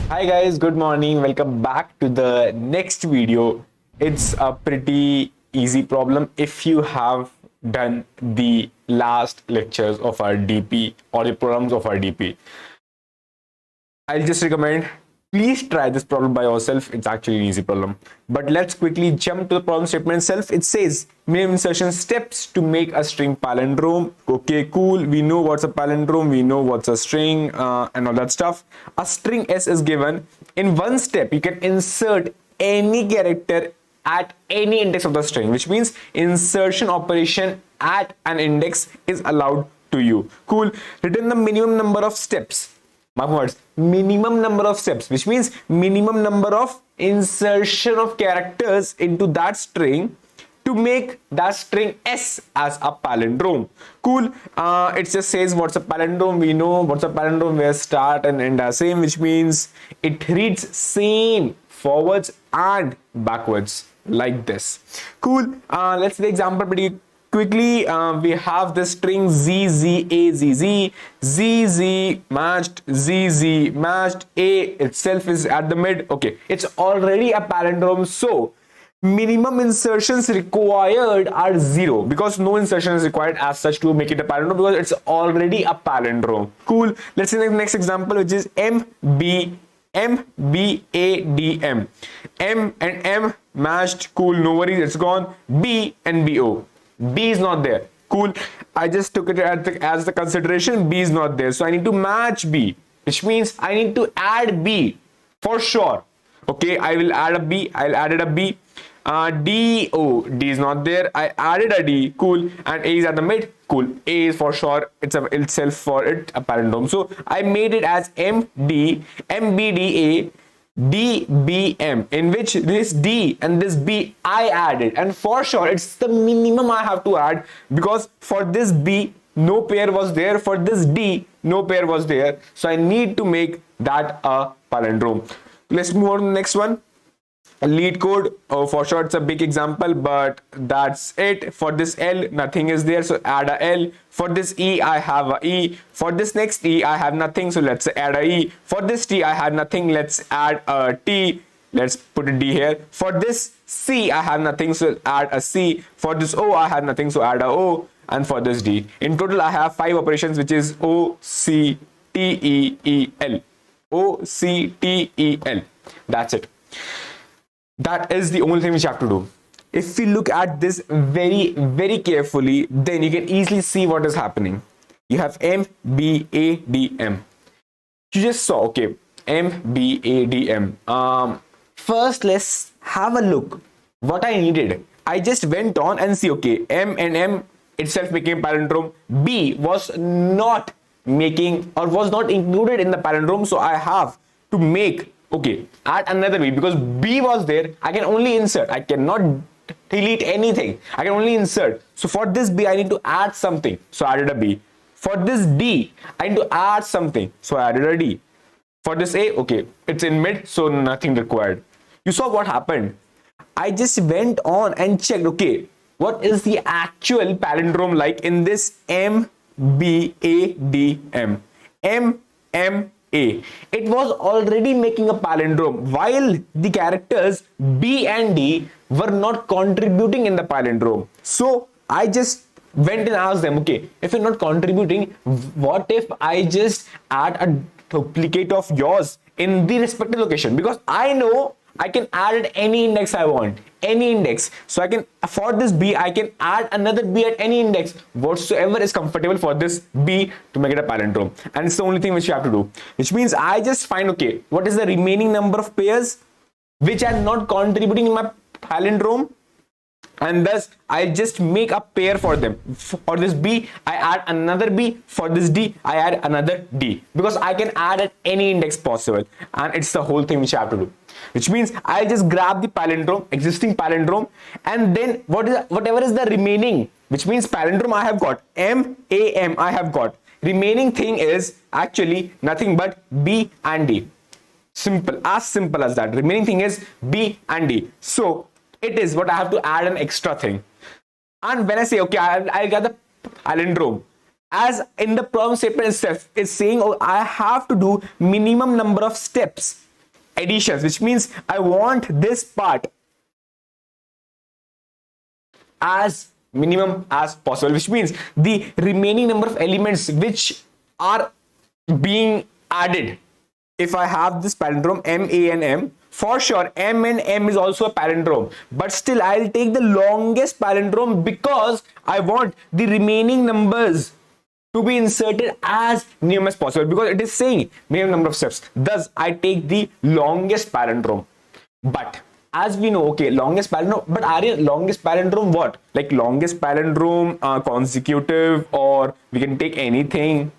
Hi guys, good morning. Welcome back to the next video. It's a pretty easy problem if you have done the last lectures of our DP or the programs of our DP. I'll just recommend please try this problem by yourself. It's actually an easy problem. But let's quickly jump to the problem statement itself. It says minimum insertion steps to make a string palindrome. Okay, cool. We know what's a palindrome. We know what's a string and all that stuff. A string S is given. In one step, you can insert any character at any index of the string, which means insertion operation at an index is allowed to you. Cool. Return the minimum number of steps. Mark words, minimum number of steps, which means minimum number of insertion of characters into that string to make that string S as a palindrome. Cool. It just says what's a palindrome. We know what's a palindrome, where start and end are same, which means it reads same forwards and backwards like this. Cool. Let's see the example pretty quickly. We have the string z z a z z z z matched z z matched a itself is at the mid. Okay, it's already a palindrome, so minimum insertions required are 0 because no insertion is required as such to make it a palindrome because it's already a palindrome. Cool. Let's see the next example, which is M B A D M. M and M matched. Cool, no worries, it's gone. B and B O. B is not there. Cool. I just took it as the consideration. B is not there. So I need to match B, which means I need to add B for sure. Okay, I will add a B. I'll add a B. D, oh, D is not there. I added a D. Cool. And A is at the mid. Cool. A is for sure. It's itself for it a palindrome. So I made it as M D M B D A DBM, in which this D and this B I added, and for sure it's the minimum I have to add because for this B no pair was there, for this D no pair was there, so I need to make that a palindrome. Let's move on to the next one. Leetcode, oh, for sure it's a big example, but that's it. For this L nothing is there, so add a L. For this E I have a E. For this next E I have nothing, so let's add a E. For this T I have nothing, let's add a T. Let's put a D here. For this C I have nothing, so add a C. For this O I have nothing, so add a O. And for this D, in total I have 5 operations, which is O C T E E L. O C T E L. That's it. That is the only thing which you have to do. If we look at this very carefully, then you can easily see what is happening. You have M B A D M. You just saw, okay, M B A D M. First let's have a look what I needed. I just went on and see, okay, M and M itself became palindrome. B was not making or was not included in the palindrome, so I have to make, okay, add another B because B was there. I can only insert. I cannot delete anything. I can only insert. So for this B, I need to add something. So I added a B. For this D, I need to add something. So I added a D. For this A, okay, it's in mid, so nothing required. You saw what happened. I just went on and checked, okay, what is the actual palindrome like in this M B A D M. M M A. It was already making a palindrome while the characters B and D were not contributing in the palindrome. So I just went and asked them, okay, if you're not contributing, what if I just add a duplicate of yours in the respective location? Because I know I can add at any index I want, any index. So I can, for this B, I can add another B at any index whatsoever is comfortable for this B to make it a palindrome. And it's the only thing which you have to do, which means I just find, okay, what is the remaining number of pairs which are not contributing in my palindrome, and thus I just make a pair for them. For this B, I add another B. For this D, I add another D, because I can add at any index possible, and it's the whole thing which I have to do. Which means I just grab the palindrome, existing palindrome, and then whatever is the remaining, which means palindrome I have got, M A M I have got. Remaining thing is actually nothing but B and D. Simple as that. Remaining thing is B and D. So it is what I have to add an extra thing. And when I say, okay, I got the palindrome, as in the problem statement itself, it's saying, oh, I have to do minimum number of steps additions, which means I want this part as minimum as possible, which means the remaining number of elements which are being added. If I have this palindrome M, A and M, for sure M and M is also a palindrome, but still I'll take the longest palindrome because I want the remaining numbers to be inserted as minimum as possible, because it is saying minimum number of steps. Thus I take the longest palindrome. But as we know, okay, longest palindrome, but Aryan, longest palindrome what? Like longest palindrome consecutive, or we can take anything.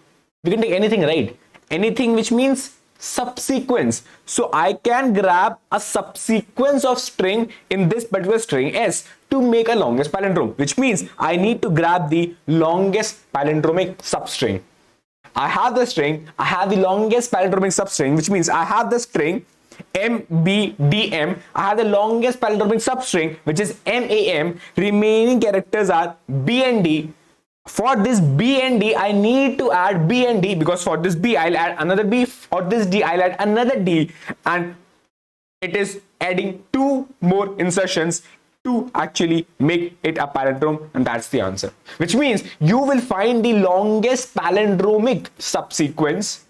We can take anything, right? Anything, which means subsequence. So I can grab a subsequence of string in this particular string S to make a longest palindrome, which means I need to grab the longest palindromic substring. I have the string, I have the longest palindromic substring, which means I have the string MBDM, I have the longest palindromic substring, which is MAM. Remaining characters are B and D. For this B and D, I need to add B and D, because for this B, I'll add another B. For this D, I'll add another D. And it is adding 2 more insertions to actually make it a palindrome. And that's the answer. Which means you will find the longest palindromic subsequence.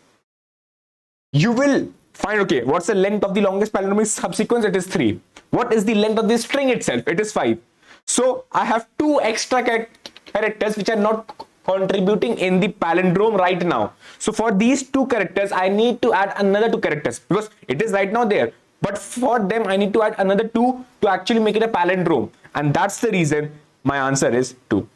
You will find, okay, what's the length of the longest palindromic subsequence? It is 3. What is the length of the string itself? It is 5. So I have 2 extra characters which are not contributing in the palindrome right now. So for these 2 characters, I need to add another 2 characters, because it is right now there. But for them, I need to add another 2 to actually make it a palindrome. And that's the reason my answer is 2.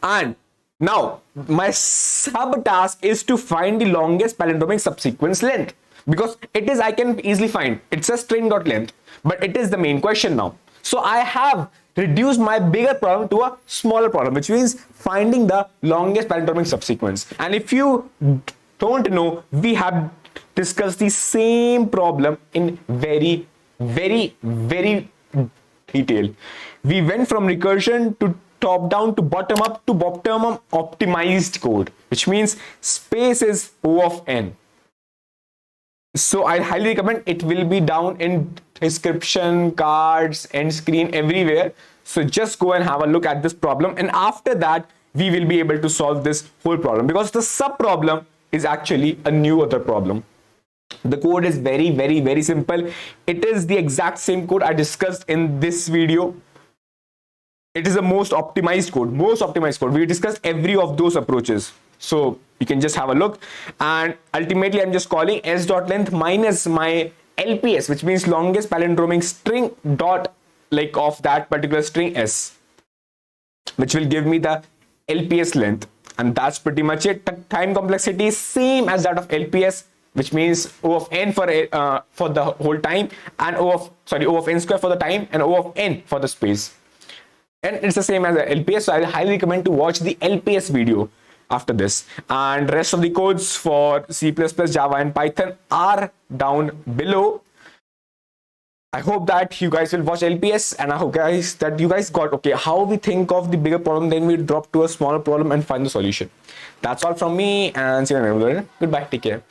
And now my subtask is to find the longest palindromic subsequence length, because it is, I can easily find, it's a string.length, but it is the main question now. So I have reduced my bigger problem to a smaller problem, which means finding the longest palindromic subsequence. And if you don't know, we have discussed the same problem in very detail. We went from recursion to top down to bottom up to bottom up optimized code, which means space is O of n. So I highly recommend, it will be down in description, cards, end screen, everywhere. So just go and have a look at this problem, and after that we will be able to solve this whole problem, because the sub problem is actually a new other problem. The code is very simple. It is the exact same code I discussed in this video. It is the most optimized code. We discussed every of those approaches. So you can just have a look, and ultimately I'm just calling s.length minus my LPS, which means longest palindromic string dot, like, of that particular string S, which will give me the LPS length. And that's pretty much it. The time complexity is same as that of LPS, which means O of n for the whole time, and O of n square for the time, and O of n for the space. And it's the same as the LPS. So I highly recommend to watch the LPS video after this. And rest of the codes for C++, Java and Python are down below. I hope that you guys will watch LPS, and I hope guys that you guys got, okay, how we think of the bigger problem, then we drop to a smaller problem and find the solution. That's all from me, and see you next time. Goodbye, take care.